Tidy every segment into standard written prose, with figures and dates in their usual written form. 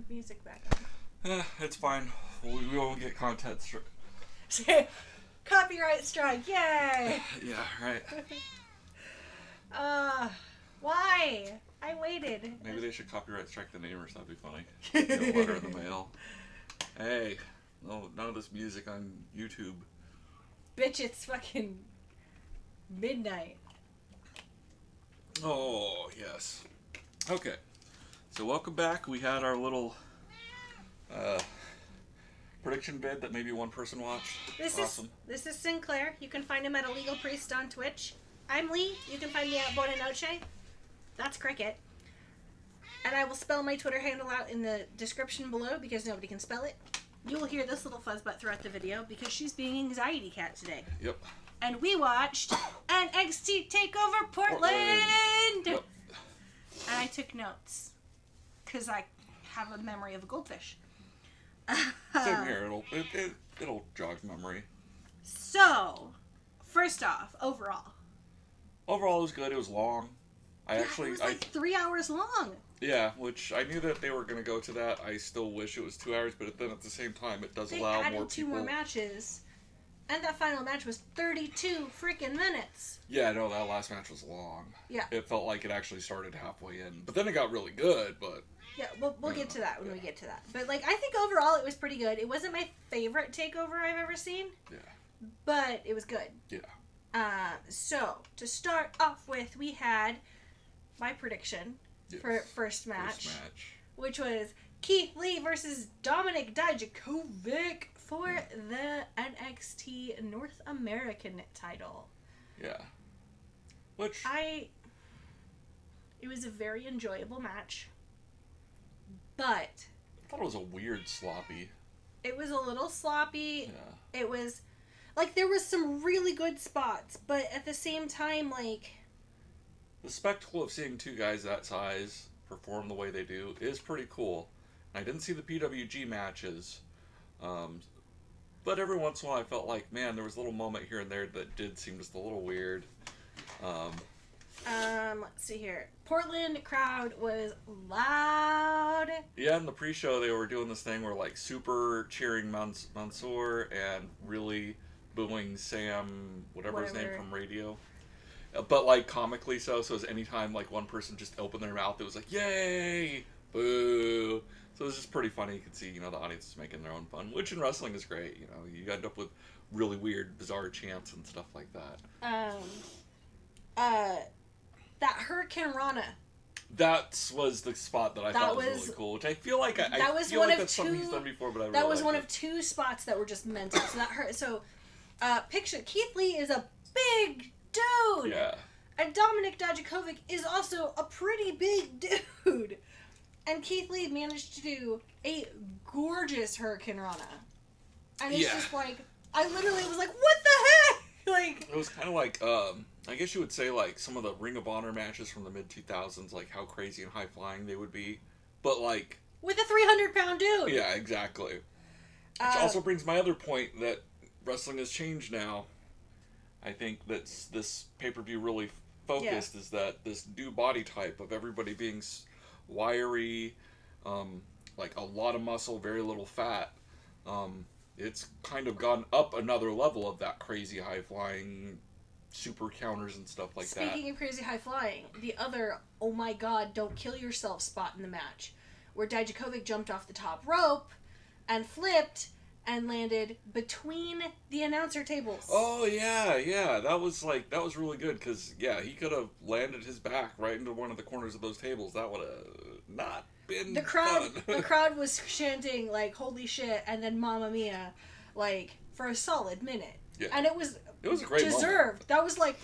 music back on. It's fine. We won't get content Copyright strike, yay! Yeah, right. Why? I waited. Maybe they should copyright strike the name or something funny. Get a letter in the mail. Hey, no, none of this music on YouTube. Bitch, it's fucking midnight. Oh, yes. Okay. So welcome back. We had our little prediction bid that maybe one person watched. This is Sinclair. You can find him at Illegal Priest on Twitch. I'm Lee. You can find me at Buena Noche. That's Cricket. And I will spell my Twitter handle out in the description below because nobody can spell it. You will hear this little fuzzbutt throughout the video because she's being anxiety cat today. Yep. And we watched NXT TakeOver Portland! Yep. And I took notes because I have a memory of a goldfish. Same here. It'll jog memory. So, first off, overall. Overall, it was good. It was long. It was like 3 hours long. Yeah, which I knew that they were going to go to that. I still wish it was 2 hours, but then at the same time, it does allow more people. They added 2 more matches, and that final match was 32 freaking minutes. Yeah, no, that last match was long. Yeah. It felt like it actually started halfway in, but then it got really good, but... Yeah, we'll get to that when we get to that. But, like, I think overall it was pretty good. It wasn't my favorite takeover I've ever seen. Yeah. But it was good. Yeah. So, to start off with, we had my prediction for first match, which was Keith Lee versus Dominic Dijakovic for the NXT North American title. Yeah. Which... It was a very enjoyable match. But... I thought it was a weird sloppy. It was a little sloppy. Yeah. It was... Like, there was some really good spots, but at the same time, like... The spectacle of seeing 2 guys that size perform the way they do is pretty cool. I didn't see the PWG matches, but every once in a while I felt like, man, there was a little moment here and there that did seem just a little weird. Let's see here. Portland crowd was loud. Yeah, in the pre-show they were doing this thing where like super cheering Mansoor and really booing Sam, whatever his name from radio. But like comically so it was anytime like one person just opened their mouth, it was like, yay, boo. So it was just pretty funny. You could see, the audience is making their own fun, which in wrestling is great. You end up with really weird, bizarre chants and stuff like that. That Hurricane Rana. That was the spot that I thought was really cool, which I feel like that's something he's done before, but I really that was one of 2 spots that were just mental. So that hurt. So, picture Keith Lee is a big dude. Yeah. And Dominic Dijakovic is also a pretty big dude. And Keith Lee managed to do a gorgeous Hurricane Rana. And it's just like, I literally was like, what the heck? Like, it was kind of like, I guess you would say like some of the Ring of Honor matches from the mid-2000s, like how crazy and high-flying they would be. But like... with a 300-pound dude. Yeah, exactly. Which also brings my other point that wrestling has changed now. I think that's this pay-per-view really focused is that this new body type of everybody being wiry, like a lot of muscle, very little fat. It's kind of gone up another level of that crazy high-flying super counters and stuff like that. Speaking of crazy high-flying, the other, oh my god, don't kill yourself spot in the match, where Dijakovic jumped off the top rope and flipped and landed between the announcer tables. Oh, yeah. That was really good, because, he could have landed his back right into one of the corners of those tables. That would have not been fun. The crowd was chanting, like, holy shit, and then Mamma Mia, like, for a solid minute. Yeah. And it was a great deserved. Moment. That was, like,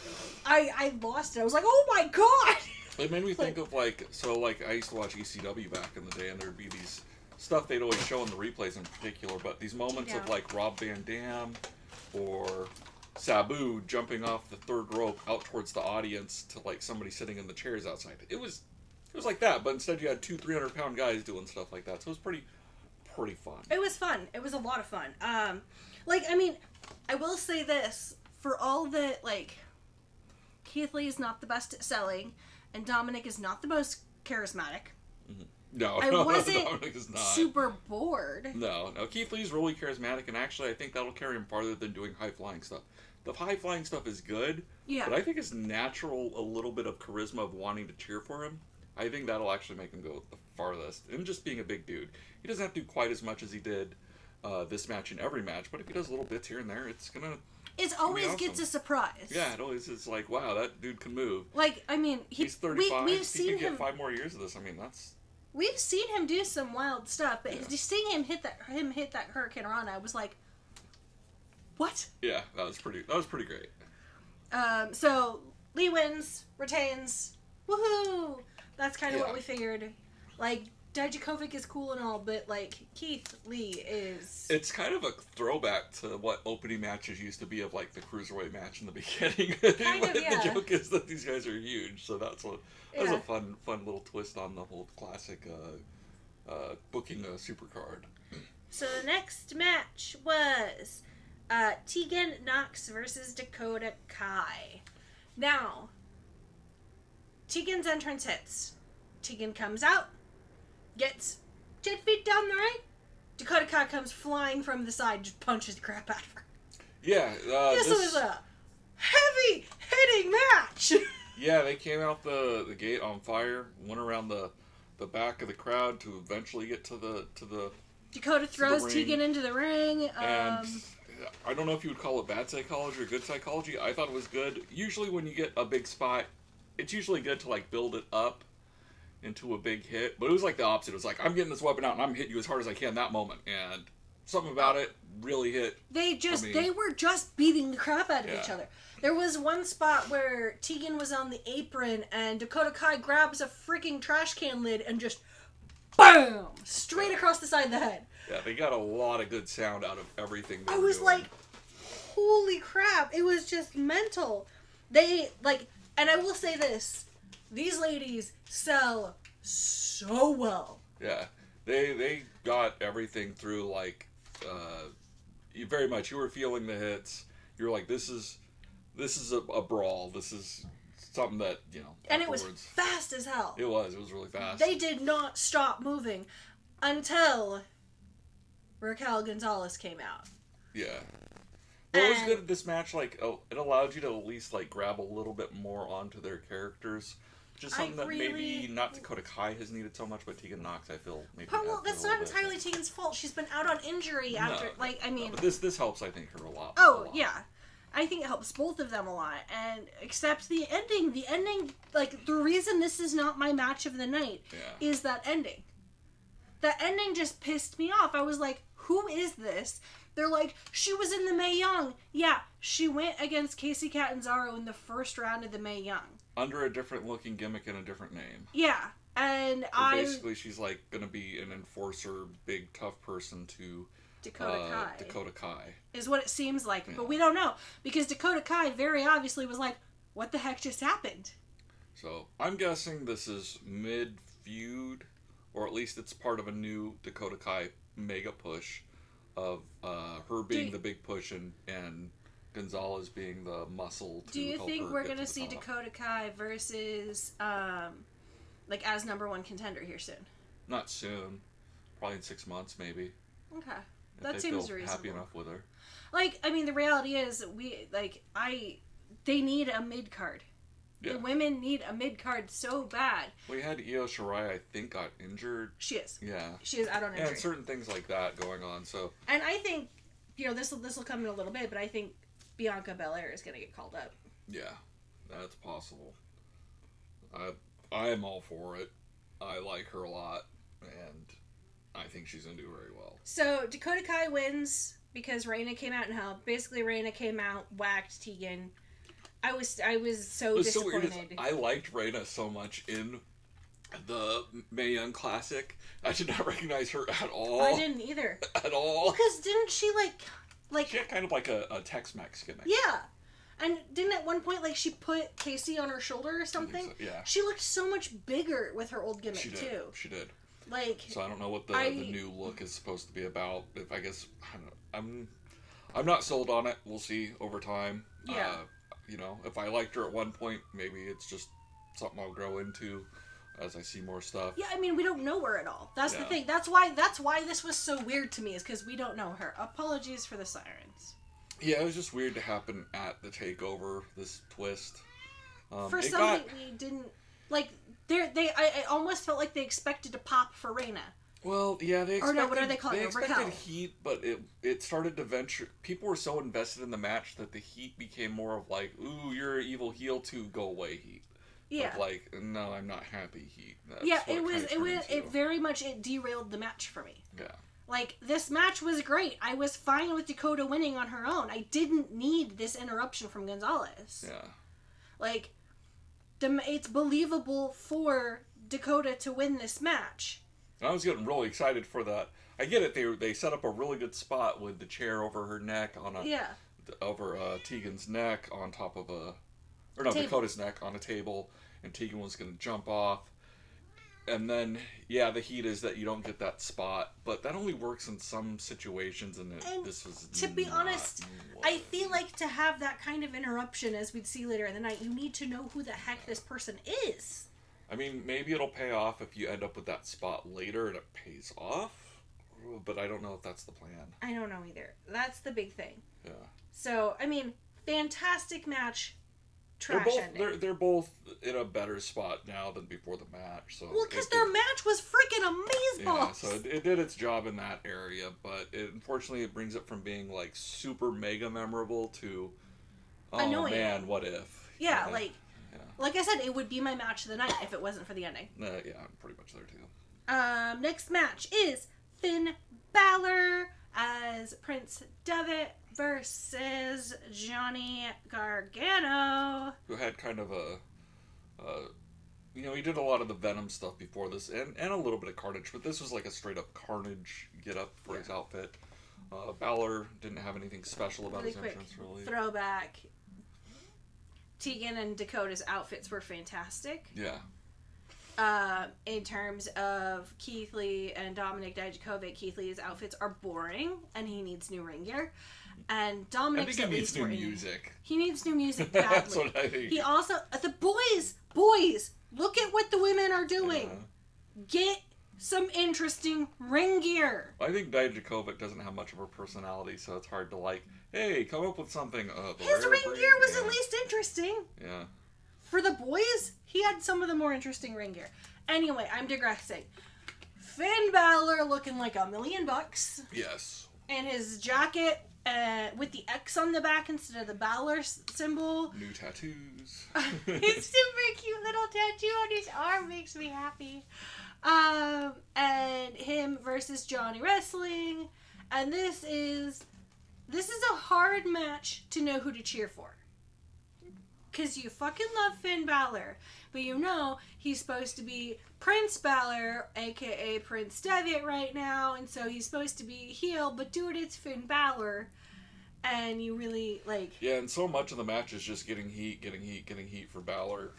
I lost it. I was like, oh my god! It made me think of, I used to watch ECW back in the day, and there'd be these stuff they'd always show in the replays in particular, but these moments of like Rob Van Dam or Sabu jumping off the 3rd rope out towards the audience to like somebody sitting in the chairs outside. It was like that, but instead you had 2 300-pound guys doing stuff like that. So it was pretty fun. It was fun. It was a lot of fun. I will say this, for all that, like, Keith Lee is not the best at selling and Dominic is not the most charismatic. Mm-hmm. No, I wasn't Dominic is not. super bored. No. Keith Lee's really charismatic, and actually I think that'll carry him farther than doing high-flying stuff. The high-flying stuff is good, but I think his natural, a little bit of charisma of wanting to cheer for him, I think that'll actually make him go the farthest. And just being a big dude. He doesn't have to do quite as much as he did this match in every match, but if he does little bits here and there, it's gonna... It always gets a surprise. Yeah, it always is like, wow, that dude can move. Like, I mean, he's 35. We've seen he can him get 5 more years of this. I mean, that's... We've seen him do some wild stuff, but just seeing him hit that Hurricane Rana, I was like, what? Yeah, that was pretty great. So Lee wins, retains, woohoo! That's kind of what we figured. Like, Dijakovic is cool and all, but like Keith Lee is... It's kind of a throwback to what opening matches used to be of like the Cruiserweight match in the beginning. The joke is that these guys are huge, so that's a fun little twist on the whole classic booking a supercard. So the next match was Tegan Knox versus Dakota Kai. Now, Tegan's entrance hits. Tegan comes out, gets 10 feet down the ring. Dakota Kai comes flying from the side, just punches the crap out of her. Yeah. This was a heavy-hitting match. Yeah, they came out the gate on fire, went around the back of the crowd to eventually get to the Dakota throws Tegan into the ring. And I don't know if you would call it bad psychology or good psychology. I thought it was good. Usually when you get a big spot, it's usually good to like build it up into a big hit, but it was like the opposite. It was like, I'm getting this weapon out and I'm hitting you as hard as I can that moment, and something about it really hit. They were just beating the crap out of each other. There was one spot where Tegan was on the apron and Dakota Kai grabs a freaking trash can lid and just BAM! Straight across the side of the head. Yeah, they got a lot of good sound out of everything they I were was doing. like, holy crap, it was just mental. They, like, and I will say this, these ladies sell so well. Yeah, they got everything through, like, very much. You were feeling the hits. You were like, this is a brawl. This is something that, you know, and it was fast as hell. It was really fast. They did not stop moving until Raquel Gonzalez came out. Yeah. What was good at this match, like, it allowed you to at least, like, grab a little bit more onto their characters. Just something that maybe not Dakota Kai has needed so much, but Tegan Knox, I feel, maybe. Well, that's not entirely Tegan's fault. She's been out on injury after, like, I mean... No, but this helps, I think, her a lot. Oh, yeah. I think it helps both of them a lot. And, except the ending. The ending, like, the reason this is not my match of the night is that ending. That ending just pissed me off. I was like, who is this? They're like, she was in the Mae Young. Yeah, she went against Kacy Catanzaro in the first round of the Mae Young. Under a different looking gimmick and a different name. Yeah, and basically she's like gonna be an enforcer, big tough person to Dakota Kai. Is what it seems like, but we don't know. Because Dakota Kai very obviously was like, what the heck just happened? So, I'm guessing this is mid-feud, or at least it's part of a new Dakota Kai mega push of her being the big push and Gonzalez being the muscle to help her. Do you think we're going to see top. Dakota Kai versus, like, as number one contender here soon? Not soon. Probably in 6 months, maybe. Okay. If That seems reasonable. Happy enough with her. Like, I mean, the reality is, they need a mid-card. Yeah. The women need a mid-card so bad. We had Io Shirai, I think, got injured. She is. Yeah. She is out on injury. And certain things like that going on, so. And I think, you know, this will come in a little bit, but I think Bianca Belair is going to get called up. Yeah, that's possible. I am all for it. I like her a lot, and I think she's going to do very well. So, Dakota Kai wins because Reina came out and helped. Basically, Reina came out, whacked Tegan. I was so disappointed. So weird. I liked Reina so much in the Mae Young Classic. I did not recognize her at all. I didn't either. At all. Because didn't she, like... She had kind of like a Tex-Mex gimmick. Yeah. And didn't at one point, like, she put Casey on her shoulder or something? So, yeah. She looked so much bigger with her old gimmick, too. She did. Like... So I don't know what the new look is supposed to be about. If I guess... I don't know. I'm not sold on it. We'll see over time. Yeah. You know, if I liked her at one point, maybe it's just something I'll grow into as I see more stuff. Yeah, I mean, we don't know her at all. That's the thing. That's why this was so weird to me, is because we don't know her. Apologies for the sirens. Yeah, it was just weird to happen at the takeover, this twist. For somebody we didn't... Like, I almost felt like they expected to pop for Reina. Well, yeah, they expected... Or no, what are they calling it? They expected heat, but it started to venture... People were so invested in the match that the heat became more of like, ooh, you're an evil heel too, go away, heat. Yeah. Of like, no, I'm not happy, heat. That's it very much, it derailed the match for me. Yeah. Like, this match was great. I was fine with Dakota winning on her own. I didn't need this interruption from Gonzalez. Yeah. Like, it's believable for Dakota to win this match. I was getting really excited for that. I get it. They set up a really good spot with the chair over her neck over Tegan's neck on top of Dakota's neck on a table, and Tegan was going to jump off. And then, yeah, the heat is that you don't get that spot, but that only works in some situations, and this was to be honest, I feel like to have that kind of interruption, as we'd see later in the night, you need to know who the heck this person is. I mean, maybe it'll pay off if you end up with that spot later and it pays off, but I don't know if that's the plan. I don't know either. That's the big thing. Yeah. So, I mean, fantastic match. Trash ending. They're both in a better spot now than before the match. So because their match was freaking amazeballs. Yeah, so it did its job in that area, but unfortunately it brings it from being like super mega memorable to annoying. Man, what if? Yeah, like I said, it would be my match of the night if it wasn't for the ending. Yeah, I'm pretty much there too. Next match is Finn Balor as Prince Devitt versus Johnny Gargano. Who had kind of he did a lot of the Venom stuff before this, and a little bit of Carnage, but this was like a straight up Carnage get up for his outfit. Balor didn't have anything special about his entrance, really. Throwback. Tegan and Dakota's outfits were fantastic. Yeah. In terms of Keith Lee and Dominic Dijakovic, Keith Lee's outfits are boring, and he needs new ring gear. And Dominic's I think he needs new music. He needs new music badly. That's what I think. He also... The boys! Look at what the women are doing. Yeah. Get some interesting ring gear. I think Dijakovic doesn't have much of a personality, so it's hard to hey, come up with something. His ring gear was at least interesting. Yeah. For the boys, he had some of the more interesting ring gear. Anyway, I'm digressing. Finn Balor looking like $1 million. Yes. And his jacket with the X on the back instead of the Balor symbol. New tattoos. His super cute little tattoo on his arm makes me happy. And him versus Johnny Wrestling. And this is a hard match to know who to cheer for. Because you fucking love Finn Balor. But he's supposed to be Prince Balor, a.k.a. Prince Devitt right now. And so he's supposed to be heel. But dude, it's Finn Balor. And you really, Yeah, and so much of the match is just getting heat for Balor.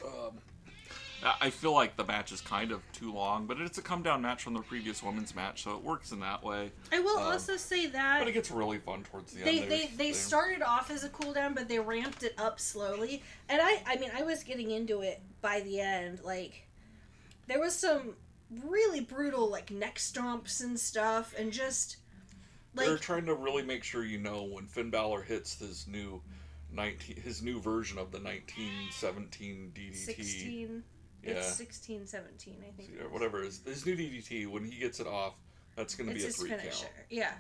I feel like the match is kind of too long, but it's a come-down match from the previous women's match, so it works in that way. I will also say that... But it gets really fun towards the end. They started off as a cooldown, but they ramped it up slowly. And I was getting into it by the end. There was some really brutal, neck stomps and stuff, and just... They're trying to really make sure when Finn Balor hits his new version of the 1917 DDT. 16... Yeah. It's 16-17, I think. Yeah, whatever it is. His new DDT, when he gets it off, that's going to be a 3 count. Yeah.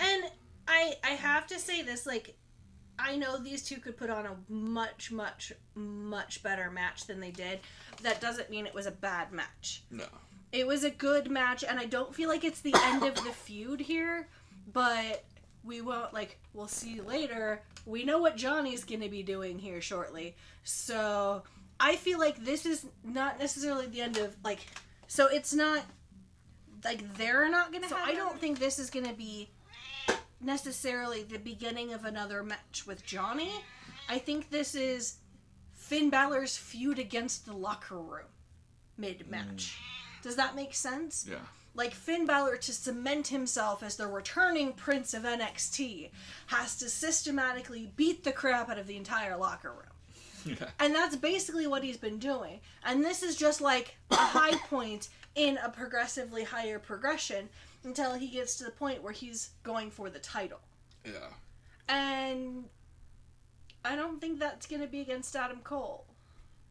And I have to say this, I know these two could put on a much, much, much better match than they did. That doesn't mean it was a bad match. No. It was a good match, and I don't feel like it's the end of the feud here, but we won't, we'll see later. We know what Johnny's going to be doing here shortly. So... I feel like this is not necessarily the end of, so it's not, they're not going to have... I don't think this is going to be necessarily the beginning of another match with Johnny. I think this is Finn Balor's feud against the locker room mid-match. Does that make sense? Yeah. Finn Balor, to cement himself as the returning prince of NXT, has to systematically beat the crap out of the entire locker room. And that's basically what he's been doing. And this is just like a high point in a progressively higher progression until he gets to the point where he's going for the title. Yeah. And I don't think that's going to be against Adam Cole.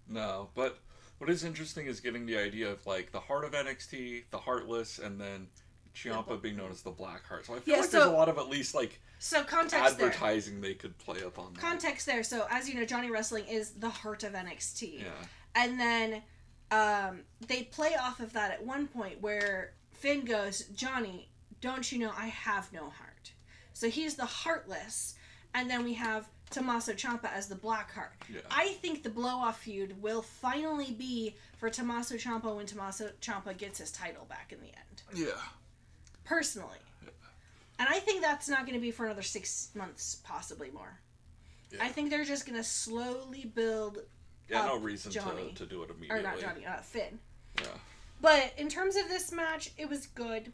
No, but what is interesting is getting the idea of like the heart of NXT, the Heartless, and then Ciampa being known as the Black Heart. So I feel like there's a lot of at least like advertising they could play up on that. Context there. So as you know, Johnny Wrestling is the heart of NXT. Yeah. And then they play off of that at one point where Finn goes, Johnny, don't you know I have no heart? So he's the Heartless. And then we have Tommaso Ciampa as the Black Heart. Yeah. I think the blow-off feud will finally be for Tommaso Ciampa when Tommaso Ciampa gets his title back in the end. Yeah. Personally. Yeah. And I think that's not going to be for another 6 months, possibly more. Yeah. I think they're just going to slowly build up no reason Johnny, to do it immediately. Or not Johnny, Finn. Yeah. But in terms of this match, it was good.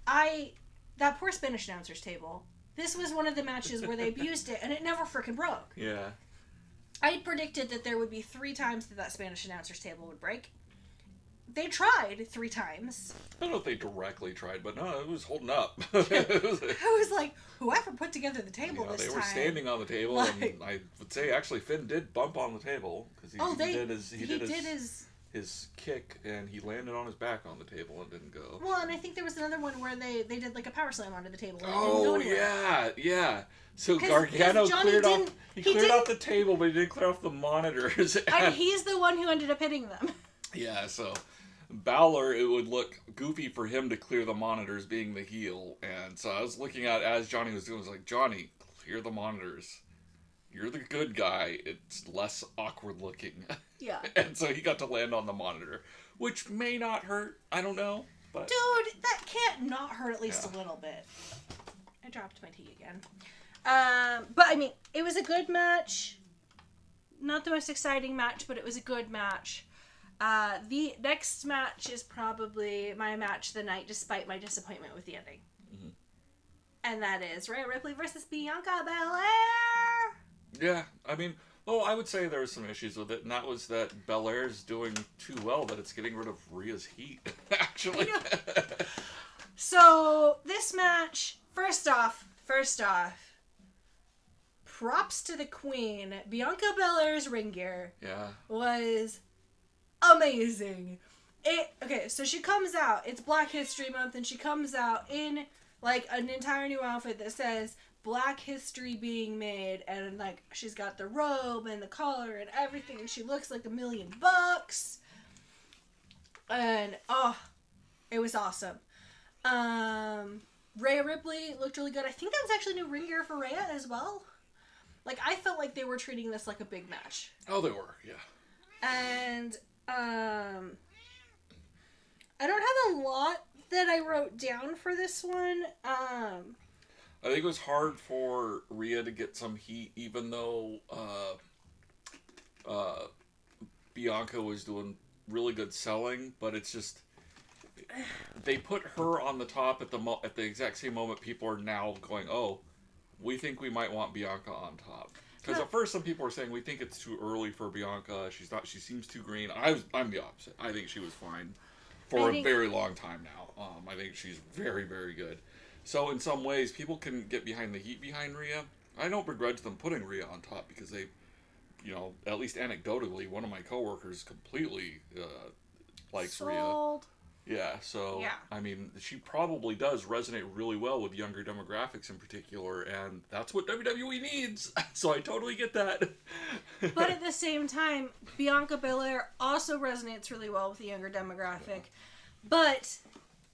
That poor Spanish announcer's table... This was one of the matches where they abused it, and it never freaking broke. Yeah. I predicted that there would be 3 times that Spanish announcer's table would break. They tried 3 times. I don't know if they directly tried, but no, it was holding up. I was like, whoever put together the table this time? They were standing on the table, and I would say actually Finn did bump on the table because he did his kick, and he landed on his back on the table and didn't go. Well, and I think there was another one where they did like a power slam onto the table and it didn't go anywhere. Yeah. So Gargano cleared off the table, but he didn't clear off the monitors. And he's the one who ended up hitting them. Yeah, so Balor, it would look goofy for him to clear the monitors being the heel. And so I was looking at, as Johnny was doing, I was like, Johnny, clear the monitors. You're the good guy. It's less awkward looking. Yeah. And so he got to land on the monitor, which may not hurt. I don't know. But dude, that can't not hurt at least a little bit. I dropped my tea again. But I mean, it was a good match. Not the most exciting match, but it was a good match. The next match is probably my match of the night, despite my disappointment with the ending. Mm-hmm. And that is Rhea Ripley versus Bianca Belair. Yeah, I mean, I would say there were some issues with it, and that was that Belair's doing too well that it's getting rid of Rhea's heat, actually. So, this match, first off, props to the queen. Bianca Belair's ring gear was amazing. So she comes out, it's Black History Month, and she comes out in, like, an entire new outfit that says Black History being made, and like she's got the robe and the collar and everything, and she looks like $1 million, and it was awesome. Rhea Ripley looked really good. I think that was actually new ring gear for Rhea as well. Like, I felt like they were treating this like a big match. Oh, they were, yeah. And I don't have a lot that I wrote down for this one. I think it was hard for Rhea to get some heat, even though Bianca was doing really good selling. But it's just they put her on the top at the exact same moment. People are now going, "Oh, we think we might want Bianca on top." Because at first, some people were saying we think it's too early for Bianca. She's not. She seems too green. I'm the opposite. I think she was fine for a very long time now. I think she's very, very good. So in some ways, people can get behind the heat behind Rhea. I don't begrudge them putting Rhea on top because they, at least anecdotally, one of my coworkers completely likes Rhea. Yeah, so, I mean, she probably does resonate really well with younger demographics in particular, and that's what WWE needs. So I totally get that. But at the same time, Bianca Belair also resonates really well with the younger demographic. Yeah. But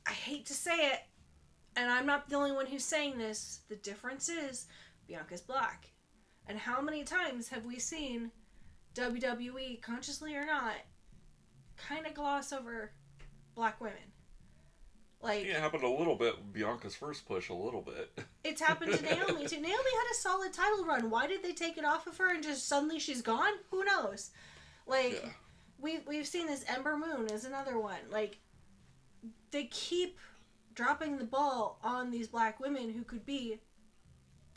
I hate to say it, and I'm not the only one who's saying this, the difference is Bianca's black. And how many times have we seen WWE, consciously or not, kind of gloss over black women? Like, it happened a little bit with Bianca's first push, a little bit. It's happened to Naomi too. Naomi had a solid title run. Why did they take it off of her and just suddenly she's gone? Who knows? Like, we've seen this. Ember Moon is another one. Like, they keep dropping the ball on these black women who could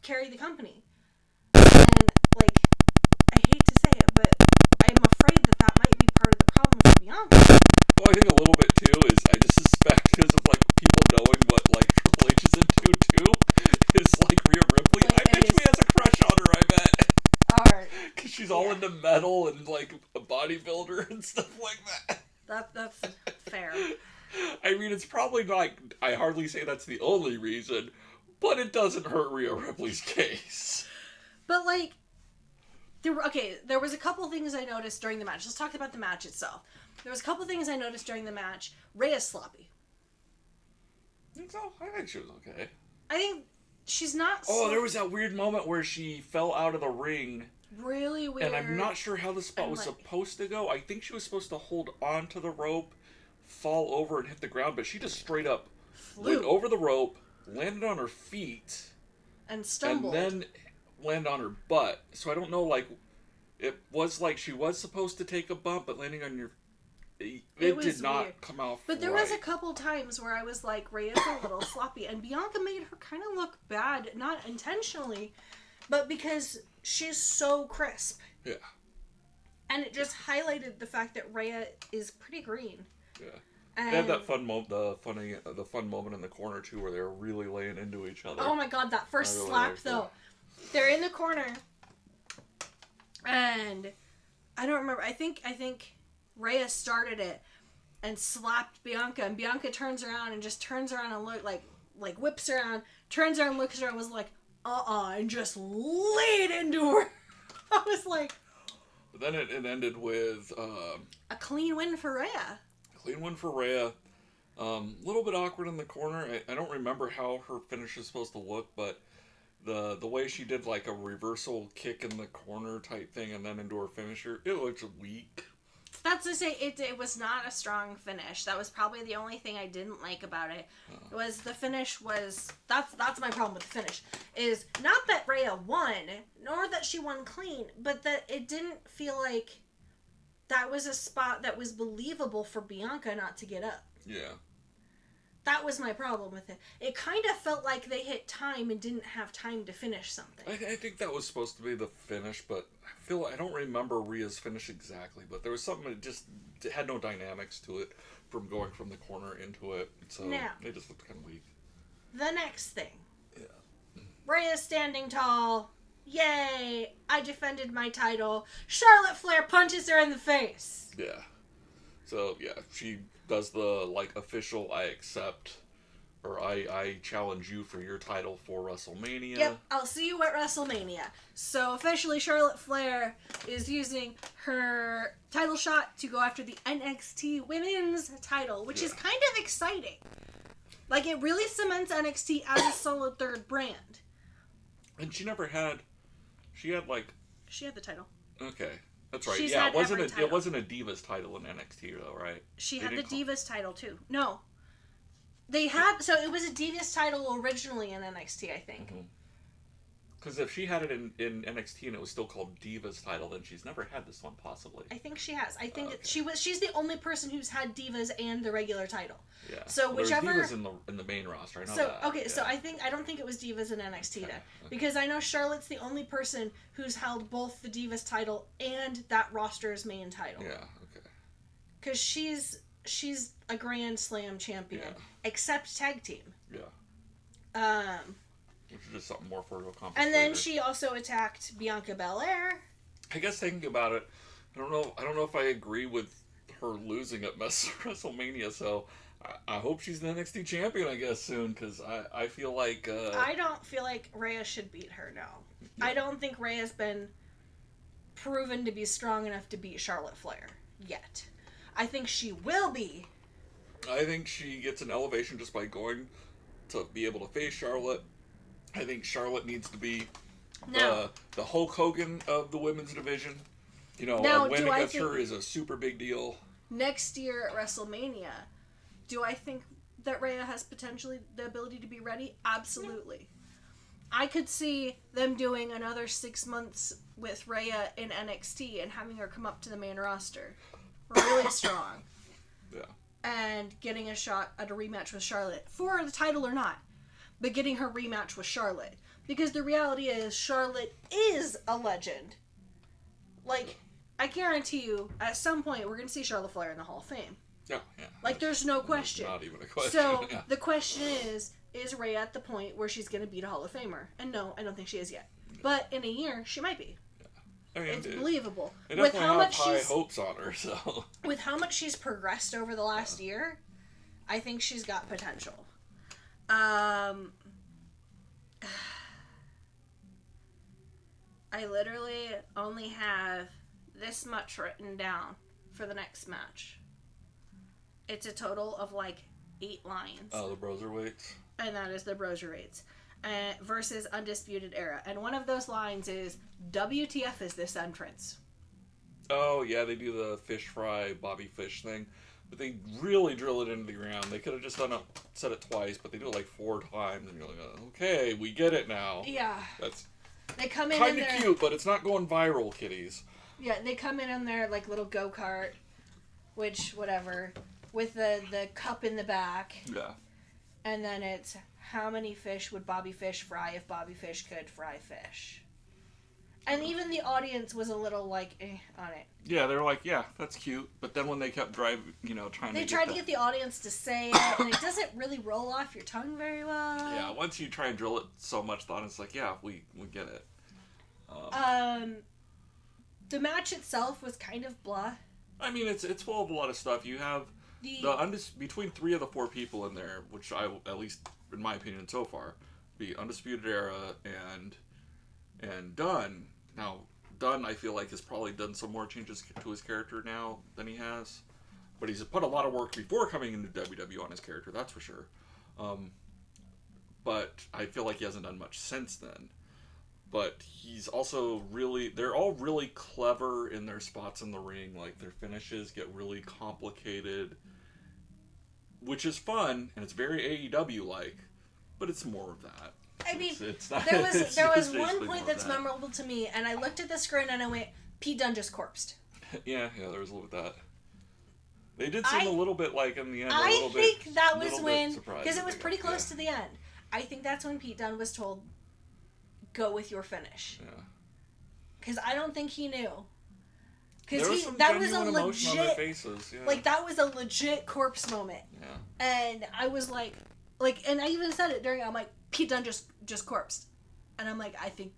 carry the company. And, like, I hate to say it, of metal and like a bodybuilder and stuff like that. That's fair. I mean, it's probably not. I hardly say that's the only reason, but it doesn't hurt Rhea Ripley's case. But like, there was a couple things I noticed during the match. Let's talk about the match itself. There was a couple things I noticed during the match. Rhea's sloppy. I think so. I think she was okay. I think she's not. There was that weird moment where she fell out of the ring. Really weird. And I'm not sure how the spot was supposed to go. I think she was supposed to hold onto the rope, fall over, and hit the ground, but she just straight up went over the rope, landed on her feet, and stumbled, and then landed on her butt. So I don't know, like, it was like she was supposed to take a bump, but landing on your it did not weird. Come out. But there was a couple times where I was like, Rhea's a little sloppy, and Bianca made her kind of look bad, not intentionally, but because she's so crisp. Yeah. And it just highlighted the fact that Rhea is pretty green. Yeah. And they had that fun moment in the corner too, where they were really laying into each other. Oh my god, that first slap though! They're in the corner, and I don't remember. I think Rhea started it and slapped Bianca, and Bianca turns around and whips around, turns around, looks around, was like, and just laid into her. I was like... But then it ended with... a clean win for Rhea. Clean win for Rhea. A little bit awkward in the corner. I don't remember how her finish is supposed to look, but the way she did like a reversal kick in the corner type thing and then into her finisher, it looked weak. That's to say, it was not a strong finish. That was probably the only thing I didn't like about it. Was the finish was... That's my problem with the finish. Is not that Rhea won, nor that she won clean, but that it didn't feel like that was a spot that was believable for Bianca not to get up. Yeah. That was my problem with it. It kind of felt like they hit time and didn't have time to finish something. I think that was supposed to be the finish, but I don't remember Rhea's finish exactly, but there was something that just had no dynamics to it from going from the corner into it, so it just looked kind of weak. The next thing. Yeah. Rhea's standing tall. Yay! I defended my title. Charlotte Flair punches her in the face. Yeah. So, yeah, she does the, official, I accept, or I challenge you for your title for WrestleMania. Yep, I'll see you at WrestleMania. So, officially, Charlotte Flair is using her title shot to go after the NXT Women's title, which is kind of exciting. Like, it really cements NXT as a solid third brand. And she never had... She had the title. Okay. That's right. She's it wasn't a Divas title in NXT though, right? She had the Divas title too. No. They had... So, it was a Divas title originally in NXT, I think. Because if she had it in NXT and it was still called Divas title, then she's never had this one, possibly. I think she has. I think she's the only person who's had Divas and the regular title. Yeah. So whichever... There's Divas in the main roster. I know that. Okay, so I don't think it was Divas in NXT then. Because I know Charlotte's the only person who's held both the Divas title and that roster's main title. Yeah, okay. Because she's a Grand Slam champion, except tag team. Yeah. Which is just something more for her to accomplish. And then she also attacked Bianca Belair. I guess thinking about it, I don't know if I agree with her losing at WrestleMania. So I hope she's the NXT champion, I guess, soon, because I feel like... I don't feel like Rhea should beat her, no. Yeah. I don't think Rhea's been proven to be strong enough to beat Charlotte Flair yet. I think she will be. I think she gets an elevation just by going to be able to face Charlotte. I think Charlotte needs to be the Hulk Hogan of the women's division. You know, a win against her is a super big deal. Next year at WrestleMania, do I think that Rhea has potentially the ability to be ready? Absolutely. I could see them doing another 6 months with Rhea in NXT and having her come up to the main roster. Really strong. Yeah. And getting a shot at a rematch with Charlotte. For the title or not. But getting her rematch with Charlotte. Because the reality is, Charlotte is a legend. Like, I guarantee you, at some point, we're going to see Charlotte Flair in the Hall of Fame. Yeah. Like, there's no question. Not even a question. So, the question is Rhea at the point where she's going to beat a Hall of Famer? And no, I don't think she is yet. But in a year, she might be. Yeah. I mean, it's believable. They definitely have high hopes on her, so. With how much she's progressed over the last year, I think she's got potential. I literally only have this much written down for the next match. It's a total of like 8 lines. Oh, the Broserweights? And that is the Broserweights. Versus Undisputed Era. And one of those lines is, WTF is this entrance? Oh, yeah, they do the fish fry, Bobby Fish thing. But they really drill it into the ground. They could have just said it twice, but they do it like 4 times. And you're like, okay, we get it now. Yeah. That's they come in kind of cute, but it's not going viral, kiddies. Yeah, they come in on their like little go-kart, which, whatever, with the cup in the back. Yeah. And then it's, how many fish would Bobby Fish fry if Bobby Fish could fry fish? And even the audience was a little like, on it. Yeah, they're like, yeah, that's cute. But then when they kept trying They tried to get the audience to say it, and it doesn't really roll off your tongue very well. Yeah, once you try and drill it so much, the audience is like, yeah, we get it. The match itself was kind of blah. I mean, it's full of a lot of stuff. You have between 3 of the 4 people in there, which I, at least in my opinion so far, be Undisputed Era and Dunn. Now, Dunn, I feel like, has probably done some more changes to his character now than he has. But he's put a lot of work before coming into WWE on his character, that's for sure. But I feel like he hasn't done much since then. But he's also they're all really clever in their spots in the ring. Like, their finishes get really complicated, which is fun, and it's very AEW-like, but it's more of that. I mean, it's not, there was one point that's memorable to me, and I looked at the screen and I went, Pete Dunne just corpsed. Yeah, there was a little bit of that. They did seem a little bit like in the end. I think that was when, because it was pretty close to the end. I think that's when Pete Dunne was told, "Go with your finish." Yeah. Because I don't think he knew. Because that was a legit, on their faces, like that was a legit corpse moment. Yeah. And I was like, and I even said it during. I'm like, Pete Dunne just corpsed, and I'm like, I think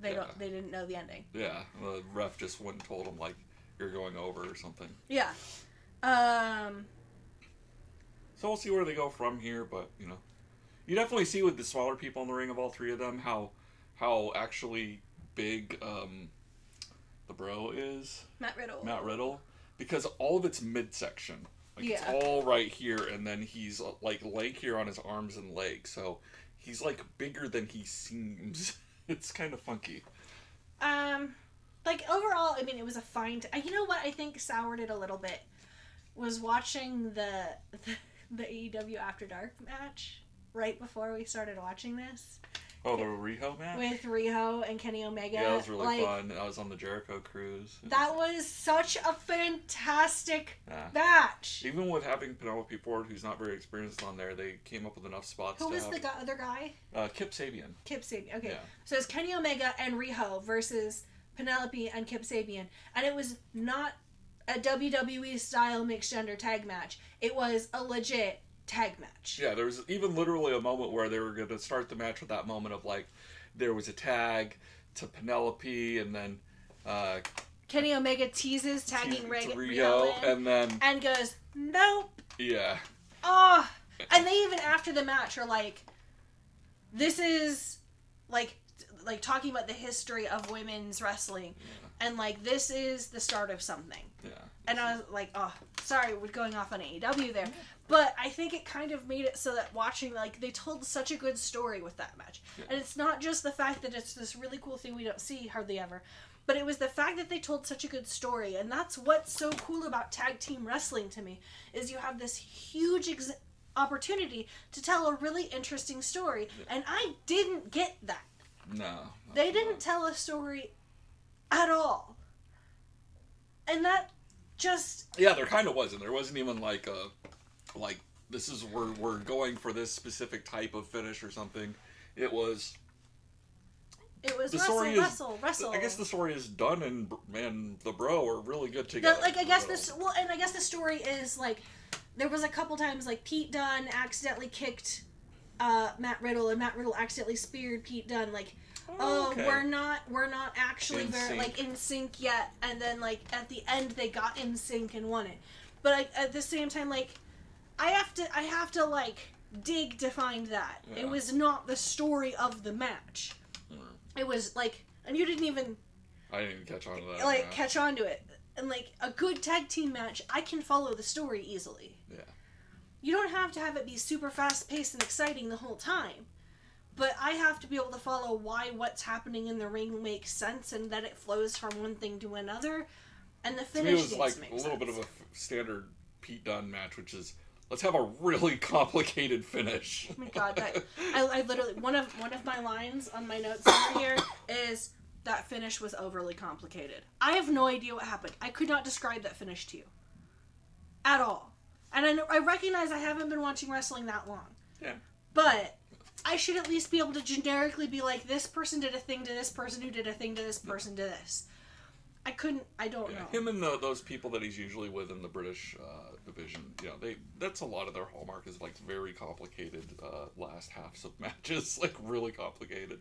they didn't know the ending. Yeah, the ref just went and told him like, you're going over or something. Yeah. So we'll see where they go from here, but you definitely see with the smaller people in the ring of all 3 of them how actually big the bro is. Matt Riddle, because all of it's midsection. Like it's all right here, and then he's like leg here on his arms and legs, so he's like bigger than he seems. It's kind of funky. Like overall, I mean, it was a fine. You know what I think soured it a little bit was watching the AEW After Dark match right before we started watching this. Oh, the Riho match? With Riho and Kenny Omega. Yeah, it was really fun. I was on the Jericho cruise. That was such a fantastic match. Even with having Penelope Ford, who's not very experienced on there, they came up with enough spots. Who was the other guy? Kip Sabian. Kip Sabian, okay. Yeah. So it's Kenny Omega and Riho versus Penelope and Kip Sabian. And it was not a WWE style mixed gender tag match. It was a legit tag match. Yeah, there was even literally a moment where they were going to start the match with that moment of like, there was a tag to Penelope, and then Kenny Omega teases tagging Riho, and goes, nope. Yeah. Oh, and they even after the match are like, this is like talking about the history of women's wrestling, and like this is the start of something. Yeah. And I was like, oh, sorry, we're going off on AEW there. But I think it kind of made it so that watching, like, they told such a good story with that match. Yeah. And it's not just the fact that it's this really cool thing we don't see hardly ever, but it was the fact that they told such a good story. And that's what's so cool about tag team wrestling to me, is you have this huge opportunity to tell a really interesting story. Yeah. And I didn't get that. No. They didn't tell a story at all. And that just... Yeah, there kind of wasn't. There wasn't even like a... Like, this is we're going for this specific type of finish or something. It was wrestle. I guess the story is Dunn and the bro are really good together. I guess the story is like, there was a couple times like Pete Dunne accidentally kicked Matt Riddle, and Matt Riddle accidentally speared Pete Dunne. Like, okay. we're not actually In very sync. like in sync yet. And then like at the end they got in sync and won it. But like, at the same time, like I have to like dig to find that. Yeah. It was not the story of the match. It was like, and you didn't even. I didn't even catch on to that. Like catch on to it. And like a good tag team match, I can follow the story easily. Yeah. You don't have to have it be super fast paced and exciting the whole time. But I have to be able to follow why what's happening in the ring makes sense and that it flows from one thing to another. And the finish to me, it was like a little bit of a standard Pete Dunne match, which is, let's have a really complicated finish. Oh my god, I literally, one of my lines on my notes over here is, that finish was overly complicated. I have no idea what happened. I could not describe that finish to you. At all. And I recognize I haven't been watching wrestling that long. Yeah. But I should at least be able to generically be like, this person did a thing to this person who did a thing to this person to this. I don't know. Him and those people that he's usually with in the British division, that's a lot of their hallmark is like very complicated last halves of matches, like really complicated.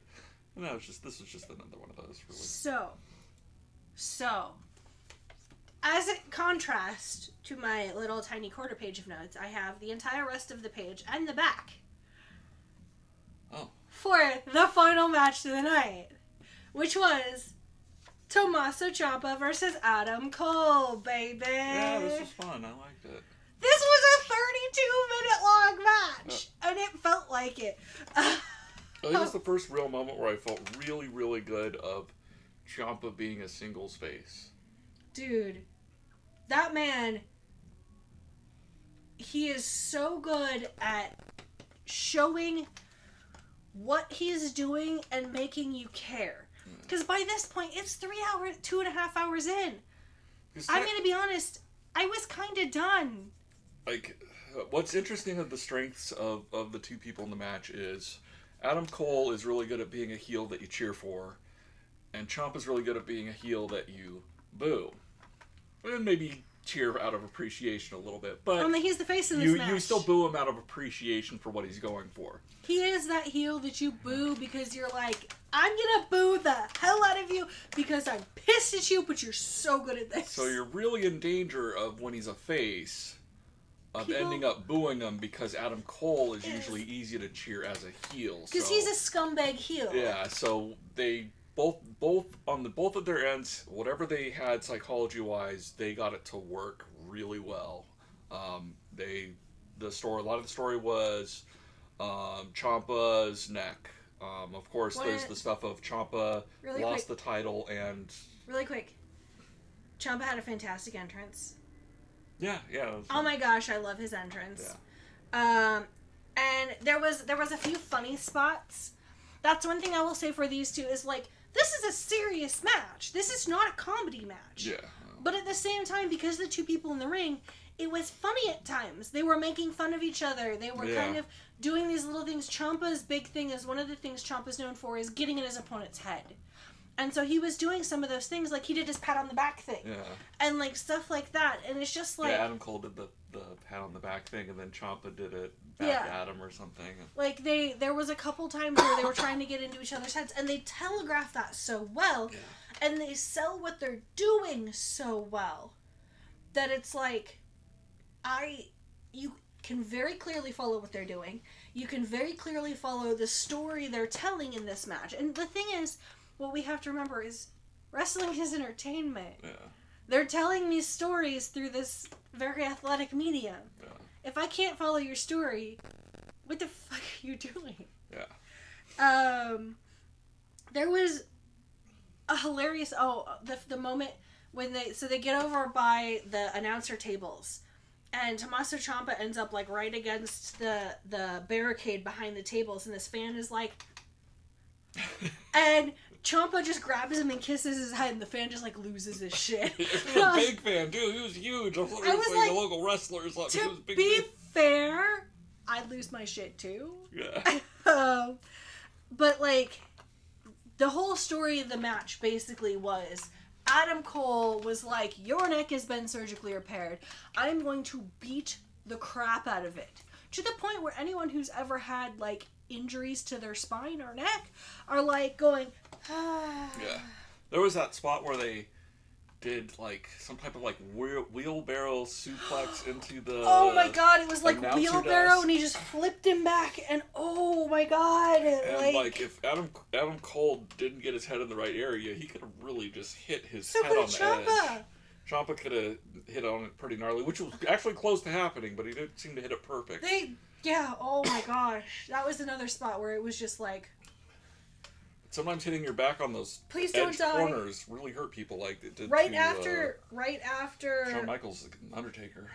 And this was just another one of those. Really. So, as a contrast to my little tiny quarter page of notes, I have the entire rest of the page and the back. Oh. For the final match of the night, which was Tommaso Ciampa versus Adam Cole, baby. Yeah, this was fun. I liked it. This was a 32-minute long match, and it felt like it. I think it was the first real moment where I felt really, really good of Ciampa being a singles face. Dude, that man, he is so good at showing what he's doing and making you care. Because by this point, it's 2.5 hours in. I'm going to be honest, I was kind of done. Like, what's interesting of the strengths of the two people in the match is Adam Cole is really good at being a heel that you cheer for, and Ciampa's really good at being a heel that you boo. And maybe cheer out of appreciation a little bit, but he's the face in this match. You still boo him out of appreciation for what he's going for. He is that heel that you boo because you're like, I'm gonna boo the hell out of you because I'm pissed at you, but you're so good at this. So you're really in danger of, when he's a face, ending up booing him, because Adam Cole is usually easy to cheer as a heel. Because he's a scumbag heel. Yeah, so they both on both of their ends, whatever they had psychology-wise, they got it to work really well. A lot of the story was Ciampa's neck. Of course, there's the stuff of Ciampa lost the title and... Really quick. Ciampa had a fantastic entrance. Yeah. Oh my gosh, I love his entrance. Yeah. And there was a few funny spots. That's one thing I will say for these two is like, this is a serious match. This is not a comedy match. Yeah. But at the same time, because the two people in the ring, it was funny at times. They were making fun of each other. They were kind of doing these little things. Ciampa's big thing is, one of the things Ciampa's known for is getting in his opponent's head. And so he was doing some of those things, like he did his pat on the back thing. Yeah. And like stuff like that. And it's just like... Yeah, Adam Cole did the pat on the back thing, and then Ciampa did it back at him or something. Like there was a couple times where they were trying to get into each other's heads, and they telegraph that so well. Yeah. And they sell what they're doing so well that it's like, you can very clearly follow what they're doing. You can very clearly follow the story they're telling in this match. And the thing is, what we have to remember is wrestling is entertainment. Yeah. They're telling these stories through this very athletic medium. Yeah. If I can't follow your story, what the fuck are you doing? Yeah. There was a hilarious the moment when they get over by the announcer tables, and Tommaso Ciampa ends up like right against the barricade behind the tables, and this fan is like and Ciampa just grabs him and kisses his head, and the fan just like loses his shit. He's a big fan, dude. He was huge. I was like the local wrestlers. Like, to be fair, I'd lose my shit too. Yeah. But like, the whole story of the match basically was Adam Cole was like, your neck has been surgically repaired. I'm going to beat the crap out of it. to the point where anyone who's ever had, like, injuries to their spine or neck are, like, going, ah. Yeah. There was that spot where they did, like, some type of, like, wheelbarrow suplex into the... Oh my god, it was like wheelbarrow, desk. and he just flipped him back, and oh my god. And, like if Adam Cole didn't get his head in the right area, he could have really just hit his head on the edge. Ciampa could have hit on it pretty gnarly, which was actually close to happening, but he didn't seem to hit it perfect. Yeah, oh my gosh. That was another spot where it was just like... Sometimes hitting your back on those edge corners really hurt people, like it did right after Shawn Michaels, Undertaker.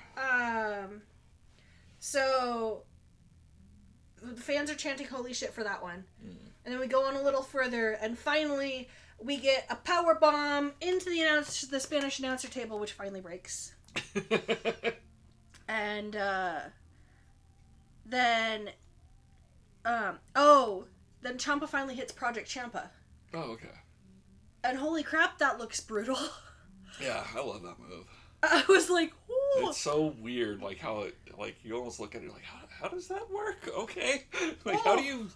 So the fans are chanting "Holy shit" for that one, and then we go on a little further, and finally we get a power bomb into the Spanish announcer table, which finally breaks, and then Then Ciampa finally hits Project Ciampa. Oh, okay. And holy crap, that looks brutal. Yeah, I love that move. I was like, ooh. It's so weird, like how it, like you almost look at it like, how does that work? Okay, like how do you?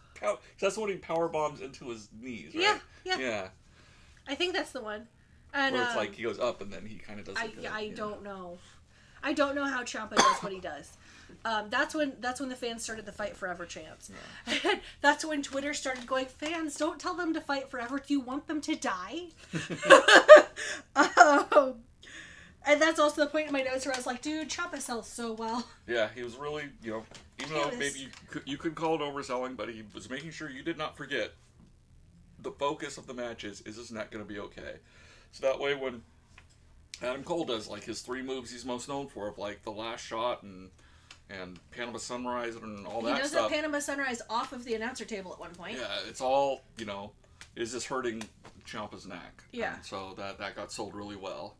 That's when he power bombs into his knees, right? Yeah. I think that's the one. And where it's like he goes up and then he kind of does. I don't know. I don't know how Ciampa does what he does. That's when the fans started the Fight Forever chants. Yeah. That's when Twitter started going, fans, don't tell them to fight forever. Do you want them to die? And that's also the point in my notes where I was like, dude, Ciampa sells so well. Yeah, he was really, even though maybe you could call it overselling, but he was making sure you did not forget the focus of the match is his neck going to be okay? So that way when Adam Cole does like his 3 moves he's most known for, of like the last shot and Panama Sunrise and all that stuff. He does that Panama Sunrise off of the announcer table at one point. Yeah, it's all, is this hurting Ciampa's neck? Yeah. And so that got sold really well.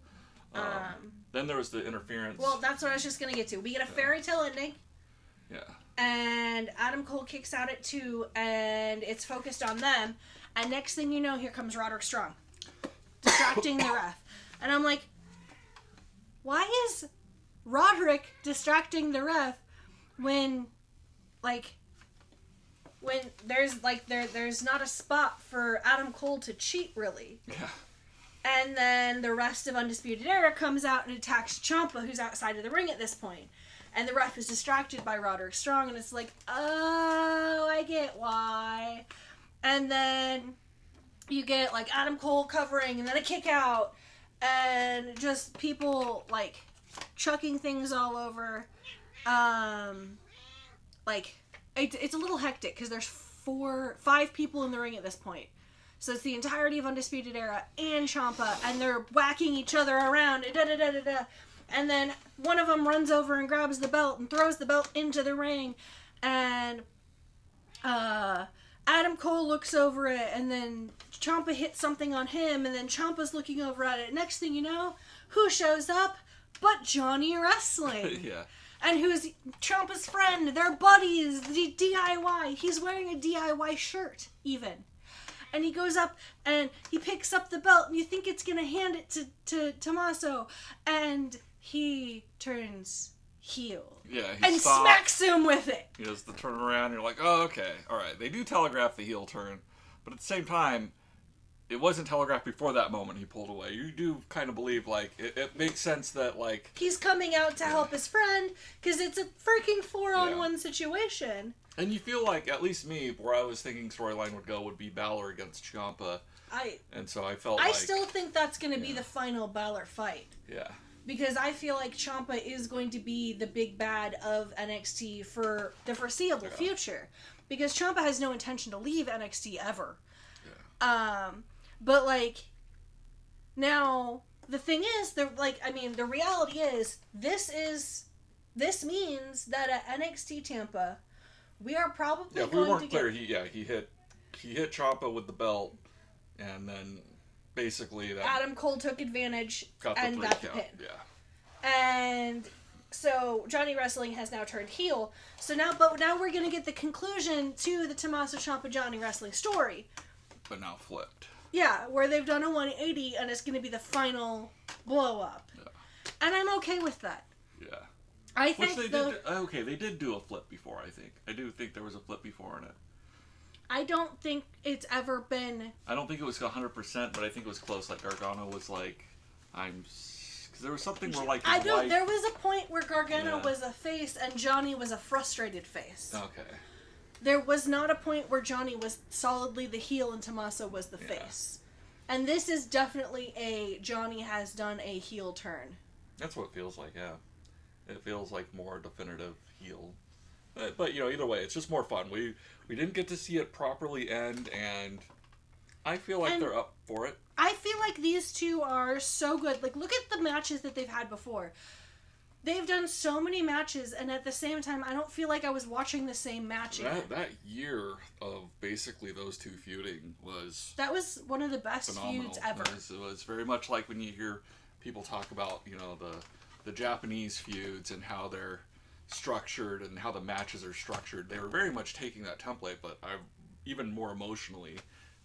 Then there was the interference. Well, that's what I was just going to get to. We get a fairy tale ending. Yeah. And Adam Cole kicks out at 2, and it's focused on them. And next thing you know, here comes Roderick Strong, distracting the ref. And I'm like, why is Roderick distracting the ref when there's not a spot for Adam Cole to cheat, really? Yeah. And then the rest of Undisputed Era comes out and attacks Ciampa, who's outside of the ring at this point. And the ref is distracted by Roderick Strong, and it's like, oh, I get why. And then you get, like, Adam Cole covering, and then a kick out, and just people, like, chucking things all over. It's a little hectic, because there's 5 people in the ring at this point. So it's the entirety of Undisputed Era and Ciampa, and they're whacking each other around, and then one of them runs over and grabs the belt and throws the belt into the ring, and Adam Cole looks over it, and then Ciampa hits something on him, and then Ciampa's looking over at it. Next thing you know, who shows up but Johnny Wrestling? Yeah. And who's Ciampa's friend, their buddies, the DIY. He's wearing a DIY shirt, even. And he goes up and he picks up the belt, and you think it's going to hand it to Tommaso. And he turns heel. Yeah, and stops, smacks him with it. He does the turn around. You're like, oh, okay, all right. They do telegraph the heel turn, but at the same time, it wasn't telegraphed before that moment he pulled away. You do kind of believe, like, it makes sense that, like, he's coming out to help his friend, because it's a freaking 4-on-1 situation. And you feel like, at least me, where I was thinking storyline would go would be Balor against Ciampa. And so I felt I still think that's going to be the final Balor fight. Yeah. Because I feel like Ciampa is going to be the big bad of NXT for the foreseeable future. Because Ciampa has no intention to leave NXT ever. Yeah. But, like, now, the thing is, the reality is, this means that at NXT Tampa, we are probably going to get... Yeah, we weren't clear. He hit Ciampa with the belt, and then basically that... Adam Cole took advantage and got the pin. Yeah. And so Johnny Wrestling has now turned heel. So now we're going to get the conclusion to the Tommaso Ciampa Johnny Wrestling story. But now flipped. Yeah, where they've done a 180 and it's going to be the final blow up. Yeah. And I'm okay with that. Yeah. I think they did do a flip before, I think. I do think there was a flip before in it. I don't think it's ever been... I don't think it was 100%, but I think it was close. Like, Gargano was like, because there was something where, like, his wife... There was a point where Gargano was a face and Johnny was a frustrated face. Okay. There was not a point where Johnny was solidly the heel and Tommaso was the face. And this is definitely Johnny has done a heel turn. That's what it feels like, yeah. It feels like more definitive heel. But either way, it's just more fun. We didn't get to see it properly end, and I feel like they're up for it. I feel like these two are so good. Like, look at the matches that they've had before. They've done so many matches, and at the same time, I don't feel like I was watching the same match again. That year of basically those two feuding was... That was one of the best phenomenal. Feuds ever. It was very much like when you hear people talk about, the Japanese feuds and how they're structured and how the matches are structured. They were very much taking that template, but even more emotionally,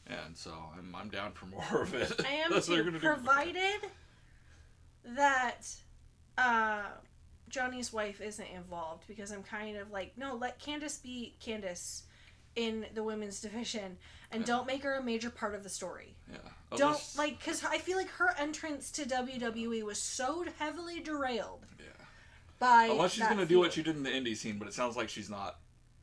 and so I'm down for more of it. I am too, provided that Johnny's wife isn't involved, because I'm kind of like, no, let Candice be Candice in the women's division, and don't make her a major part of the story. Yeah. Because I feel like her entrance to WWE was so heavily derailed. Yeah. By unless she's going to do what she did in the indie scene, but it sounds like she's not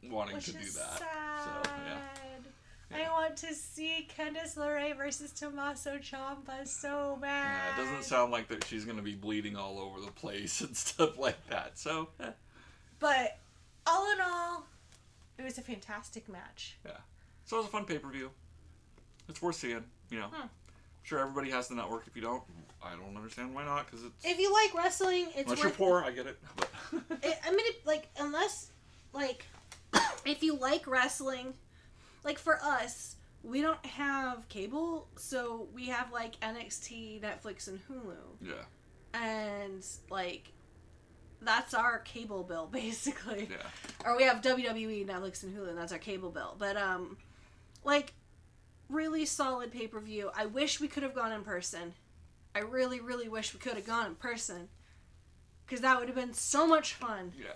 wanting to do that. Sad. So, yeah. I want to see Candice LeRae versus Tommaso Ciampa so bad. Yeah, it doesn't sound like that she's going to be bleeding all over the place and stuff like that. So. But all in all, it was a fantastic match. Yeah. So it was a fun pay-per-view. It's worth seeing, I'm sure everybody has the network. If you don't, I don't understand why not, because it's... If you like wrestling, it's unless you're poor, I get it. But if you like wrestling, like for us, we don't have cable, so we have like NXT, Netflix, and Hulu. Yeah. And like... That's our cable bill, basically. Yeah. Or we have WWE, Netflix, and Hulu, and that's our cable bill. But, really solid pay-per-view. I wish we could have gone in person. I really, really wish we could have gone in person. Because that would have been so much fun. Yeah.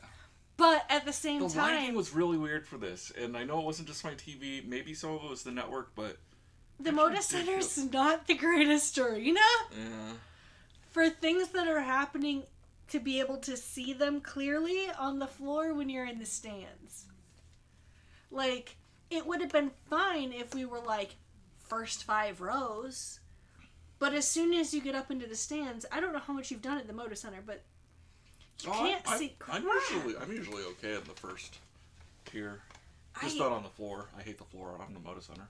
But at the same time... The lighting was really weird for this. And I know it wasn't just my TV. Maybe some of it was the network, but... The Moda Center's not the greatest arena. Yeah. For things that are happening... to be able to see them clearly on the floor when you're in the stands. Like, it would have been fine if we were, like, first 5 rows. But as soon as you get up into the stands, I don't know how much you've done at the Moda Center, but you can't see crap. I'm usually okay in the first tier. Just not on the floor. I hate the floor on the Moda Center.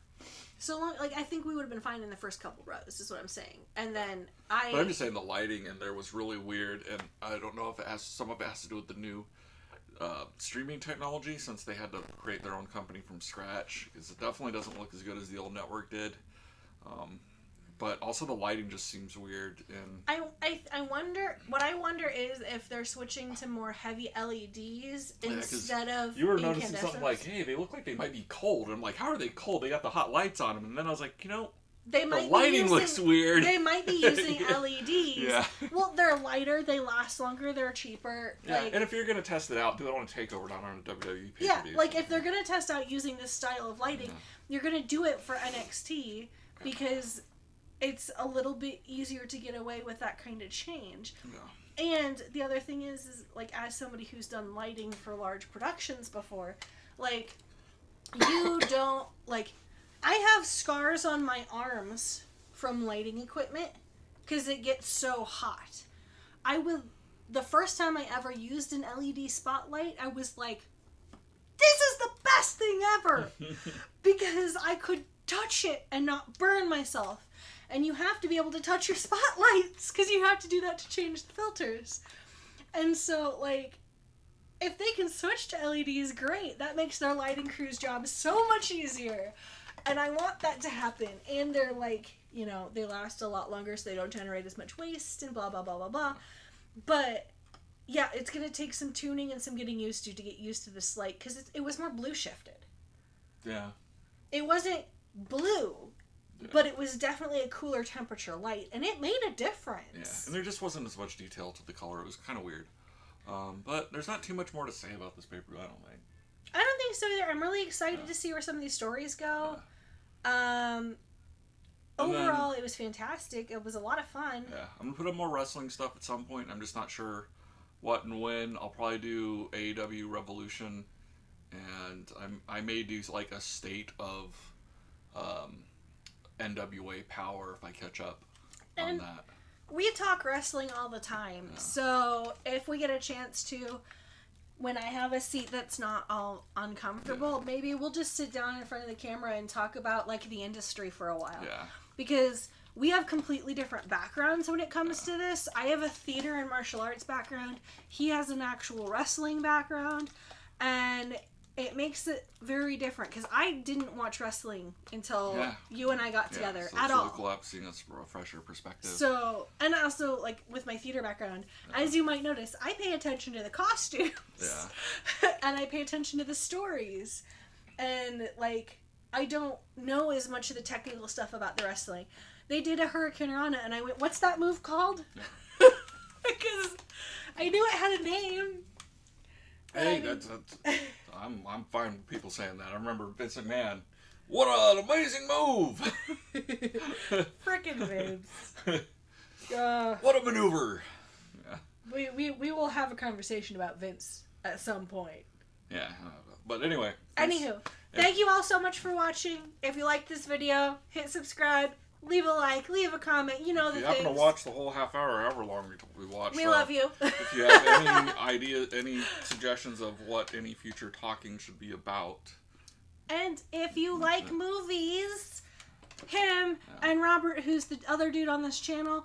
So long, I think we would have been fine in the first couple rows, is what I'm saying. And then But I'm just saying the lighting in there was really weird, and I don't know if some of it has to do with the new streaming technology, since they had to create their own company from scratch, because it definitely doesn't look as good as the old network did. But also the lighting just seems weird. And I wonder is if they're switching to more heavy LEDs instead of you were noticing something like, hey, they look like they might be cold. And I'm like, how are they cold? They got the hot lights on them. And then I was like, the lighting looks weird. They might be using LEDs. Yeah. Well, they're lighter, they last longer, they're cheaper. Yeah, and if you're going to test it out, do it on a TakeOver, not on a WWE pay-per-view. Yeah, if they're going to test out using this style of lighting, you're going to do it for NXT because it's a little bit easier to get away with that kind of change. Yeah. And the other thing is as somebody who's done lighting for large productions before, you don't, I have scars on my arms from lighting equipment because it gets so hot. The first time I ever used an LED spotlight, I was like, this is the best thing ever! Because I could touch it and not burn myself. And you have to be able to touch your spotlights because you have to do that to change the filters. And so, if they can switch to LEDs, great. That makes their lighting crew's job so much easier. And I want that to happen. And they're they last a lot longer so they don't generate as much waste and blah, blah, blah, blah, blah. But, yeah, it's going to take some tuning and some getting used to get used to this light because it was more blue shifted. Yeah. It wasn't blue. Yeah. But it was definitely a cooler temperature light, and it made a difference. Yeah, and there just wasn't as much detail to the color. It was kind of weird. But there's not too much more to say about this pay-per-view, I don't think. I don't think so either. I'm really excited to see where some of these stories go. Yeah. Overall, it was fantastic. It was a lot of fun. Yeah, I'm gonna put up more wrestling stuff at some point. I'm just not sure what and when. I'll probably do AEW Revolution, and I may do like a state of NWA Power if I catch up on that. We talk wrestling all the time, so if we get a chance to, when I have a seat that's not all uncomfortable, maybe we'll just sit down in front of the camera and talk about like the industry for a while. Yeah. Because we have completely different backgrounds when it comes to this. I have a theater and martial arts background. He has an actual wrestling background, and it makes it very different because I didn't watch wrestling until you and I got together so at it's all. Really cool seeing us from a fresher perspective. So, and also like with my theater background, as you might notice, I pay attention to the costumes. Yeah. And I pay attention to the stories, and like I don't know as much of the technical stuff about the wrestling. They did a Hurricane Rana, and I went, "What's that move called?" Yeah. Because I knew it had a name. Hey, that's I'm fine with people saying that. I remember Vince McMahon. What an amazing move! Frickin' Vince. What a maneuver! Yeah. We will have a conversation about Vince at some point. Yeah, but anyway. Anywho, thank you all so much for watching. If you liked this video, hit subscribe, leave a like, leave a comment. You know the things. If you happen to watch the whole half hour, however long we watched. We love you. If you have any ideas, any suggestions of what any future talking should be about. And if you like movies, him and Robert, who's the other dude on this channel,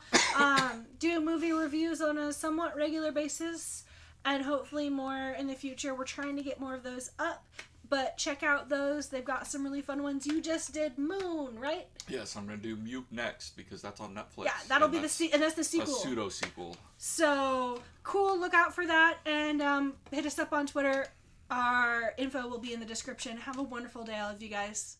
do movie reviews on a somewhat regular basis. And hopefully more in the future. We're trying to get more of those up. But check out those. They've got some really fun ones. You just did Moon, right? Yes, I'm going to do Mute next because that's on Netflix. Yeah, that'll be and that's the sequel. A pseudo-sequel. So, cool. Look out for that. And hit us up on Twitter. Our info will be in the description. Have a wonderful day, all of you guys.